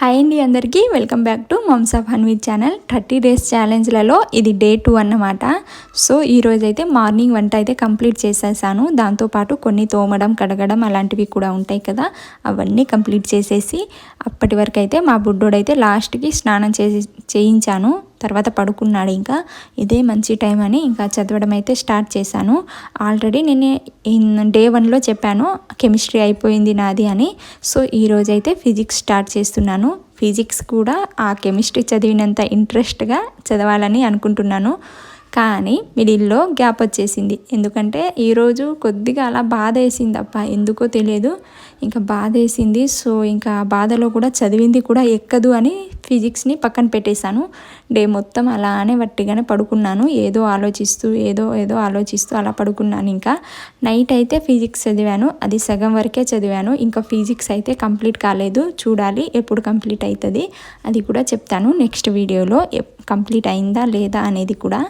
Hi అండి అందరికీ welcome back to moms of Hanvi channel 30 days ఛాలెంజ్లలో ఇది డే 2 అన్నమాట. సో ఈరోజైతే మార్నింగ్ వంట అయితే కంప్లీట్ చేసేసాను. దాంతోపాటు కొన్ని తోమడం కడగడం అలాంటివి కూడా ఉంటాయి కదా, అవన్నీ కంప్లీట్ చేసేసి అప్పటి వరకు అయితే మా బుడ్డోడైతే లాస్ట్కి స్నానం చేయించాను. తర్వాత పడుకున్నాడు. ఇంకా ఇదే మంచి టైం అని ఇంకా చదవడం అయితే స్టార్ట్ చేశాను. ఆల్రెడీ నేను డే 1లో చెప్పాను కెమిస్ట్రీ అయిపోయింది నాది అని. సో ఈరోజైతే ఫిజిక్స్ స్టార్ట్ చేస్తున్నాను. ఫిజిక్స్ కూడా ఆ కెమిస్ట్రీ చదివినంత ఇంట్రెస్ట్గా చదవాలని అనుకుంటున్నాను. కానీ మిడిల్లో గ్యాప్ వచ్చేసింది. ఎందుకంటే ఈరోజు కొద్దిగా అలా బాధ వేసింది అబ్బా, ఎందుకో తెలియదు, ఇంకా బాధ వేసింది. సో ఇంకా బాధలో కూడా చదివింది కూడా ఎక్కదు అని ఫిజిక్స్ని పక్కన పెట్టేశాను. డే మొత్తం అలానే వట్టిగానే పడుకున్నాను. ఏదో ఆలోచిస్తూ అలా పడుకున్నాను. ఇంకా నైట్ అయితే ఫిజిక్స్ చదివాను, అది సగం వరకే చదివాను. ఇంకా ఫిజిక్స్ అయితే కంప్లీట్ కాలేదు, చూడాలి ఎప్పుడు కంప్లీట్ అవుతుంది అది కూడా చెప్తాను నెక్స్ట్ వీడియోలో. కంప్లీట్ అయిందా లేదా అనేది కూడా.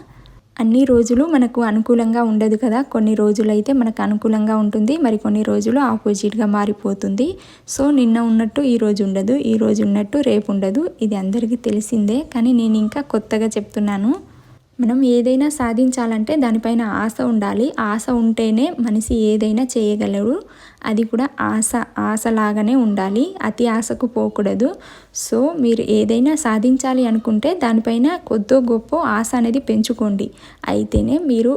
అన్ని రోజులు మనకు అనుకూలంగా ఉండదు కదా, కొన్ని రోజులు అయితే మనకు అనుకూలంగా ఉంటుంది, మరి కొన్ని రోజులు ఆపోజిట్గా మారిపోతుంది. సో నిన్న ఉన్నట్టు ఈరోజు ఉండదు, ఈరోజు ఉన్నట్టు రేపు ఉండదు, ఇది అందరికీ తెలిసిందే. కానీ నేను ఇంకా కొత్తగా చెప్తున్నాను. మనం ఏదైనా సాధించాలంటే దానిపైన ఆశ ఉండాలి. ఆశ ఉంటేనే మనిషి ఏదైనా చేయగలడు. అది కూడా ఆశలాగానే ఉండాలి, అతి ఆశకు పోకూడదు. సో మీరు ఏదైనా సాధించాలి అనుకుంటే దానిపైన కొద్దో గొప్ప ఆశ అనేది పెంచుకోండి. అయితేనే మీరు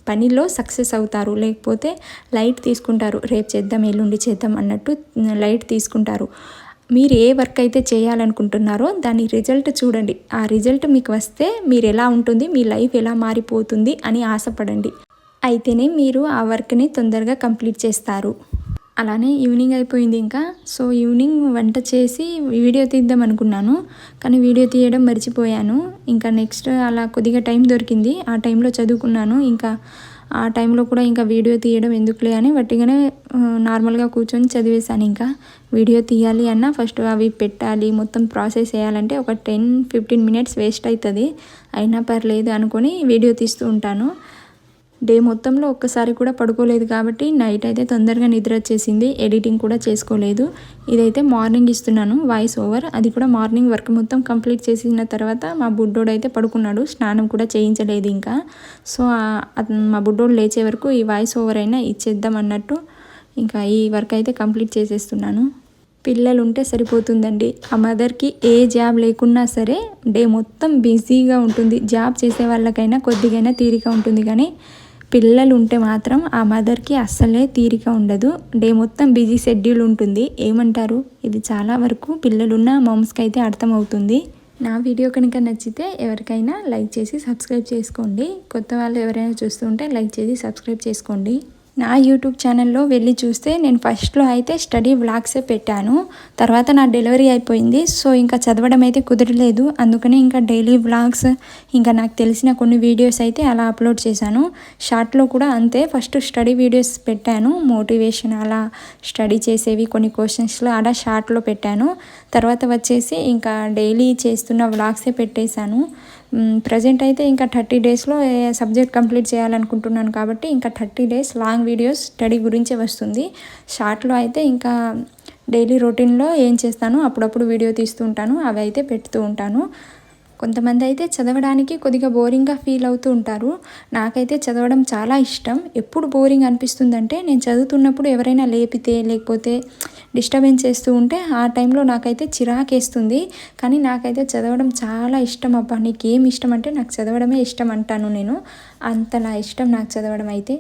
పనిలో సక్సెస్ అవుతారు. లేకపోతే లైట్ తీసుకుంటారు, రేపు చేద్దాం ఎల్లుండి చేద్దాం అన్నట్టు లైట్ తీసుకుంటారు. మీరు ఏ వర్క్ అయితే చేయాలనుకుంటున్నారో దాని రిజల్ట్ చూడండి. ఆ రిజల్ట్ మీకు వస్తే మీరు ఎలా ఉంటుంది, మీ లైఫ్ ఎలా మారిపోతుంది అని ఆశపడండి. అయితేనే మీరు ఆ వర్క్ని తొందరగా కంప్లీట్ చేస్తారు. అలానే ఈవినింగ్ అయిపోయింది ఇంకా. సో ఈవినింగ్ వంట చేసి వీడియో తీద్దాం అనుకున్నాను, కానీ వీడియో తీయడం మర్చిపోయాను. ఇంకా నెక్స్ట్ అలా కొద్దిగా టైం దొరికింది, ఆ టైంలో చదువుకున్నాను. ఇంకా ఆ టైంలో కూడా ఇంకా వీడియో తీయడం ఎందుకులే అని వట్టిగానే నార్మల్గా కూర్చొని చదివేశాను. ఇంకా వీడియో తీయాలి అన్నా ఫస్ట్ అవి పెట్టాలి, మొత్తం ప్రాసెస్ చేయాలంటే ఒక 10-15 మినిట్స్ వేస్ట్ అవుతుంది. అయినా పర్లేదు అనుకొని వీడియో తీస్తూ ఉంటాను. డే మొత్తంలో ఒక్కసారి కూడా పడుకోలేదు కాబట్టి నైట్ అయితే తొందరగా నిద్ర వచ్చేసింది. ఎడిటింగ్ కూడా చేసుకోలేదు. ఇదైతే మార్నింగ్ ఇస్తున్నాను వాయిస్ ఓవర్, అది కూడా మార్నింగ్ వర్క్ మొత్తం కంప్లీట్ చేసిన తర్వాత మా బుడ్డోడు అయితే పడుకున్నాడు, స్నానం కూడా చేయించలేదు ఇంకా. సో మా బుడ్డోడు లేచే వరకు ఈ వాయిస్ ఓవర్ అయినా ఇచ్చేద్దాం అన్నట్టు ఇంకా ఈ వర్క్ అయితే కంప్లీట్ చేసేస్తున్నాను. పిల్లలు ఉంటే సరిపోతుందండి. ఆ మదర్కి ఏ జాబ్ లేకున్నా సరే డే మొత్తం బిజీగా ఉంటుంది. జాబ్ చేసే వాళ్ళకైనా కొద్దిగైనా తీరిక ఉంటుంది, కానీ పిల్లలు ఉంటే మాత్రం ఆ మదర్కి అస్సలే తీరిక ఉండదు. డే మొత్తం బిజీ షెడ్యూల్ ఉంటుంది. ఏమంటారు, ఇది చాలా వరకు పిల్లలున్న మామ్స్కి అయితే అర్థమవుతుంది. నా వీడియో కనుక నచ్చితే ఎవరికైనా లైక్ చేసి సబ్స్క్రైబ్ చేసుకోండి. కొత్త వాళ్ళు ఎవరైనా చూస్తుంటే లైక్ చేసి సబ్స్క్రైబ్ చేసుకోండి. నా యూట్యూబ్ ఛానల్లో వెళ్ళి చూస్తే నేను ఫస్ట్లో అయితే స్టడీ వ్లాగ్సే పెట్టాను. తర్వాత నా డెలివరీ అయిపోయింది. సో ఇంకా చదవడం అయితే కుదరలేదు. అందుకని ఇంకా డైలీ వ్లాగ్స్, ఇంకా నాకు తెలిసిన కొన్ని వీడియోస్ అయితే అలా అప్లోడ్ చేశాను. షార్ట్లో కూడా అంతే, ఫస్ట్ స్టడీ వీడియోస్ పెట్టాను, మోటివేషన్ అలా స్టడీ చేసేవి కొన్ని క్వశ్చన్స్లో అలా షార్ట్లో పెట్టాను. తర్వాత వచ్చేసి ఇంకా డైలీ చేస్తున్న వ్లాగ్సే పెట్టేశాను. ప్రజెంట్ అయితే ఇంకా 30 డేస్లో సబ్జెక్ట్ కంప్లీట్ చేయాలనుకుంటున్నాను కాబట్టి ఇంకా 30 డేస్ లాంగ్ వీడియోస్ స్టడీ గురించే వస్తుంది. షార్ట్లో అయితే ఇంకా డైలీ రొటీన్లో ఏం చేస్తానో అప్పుడప్పుడు వీడియో తీస్తూ ఉంటాను, అవి అయితే పెడుతూ ఉంటాను. కొంతమంది అయితే చదవడానికి కొద్దిగా బోరింగ్గా ఫీల్ అవుతూ ఉంటారు. నాకైతే చదవడం చాలా ఇష్టం. ఎప్పుడు బోరింగ్ అనిపిస్తుందంటే నేను చదువుతున్నప్పుడు ఎవరైనా లేపితే లేకపోతే డిస్టర్బెన్స్ చేస్తూ ఉంటే ఆ టైంలో నాకైతే చిరాకేస్తుంది. కానీ నాకైతే చదవడం చాలా ఇష్టం. అబ్బా నీకేం ఇష్టం అంటే నాకు చదవడమే ఇష్టం అంటాను నేను. అంతలా ఇష్టం నాకు చదవడం అయితే.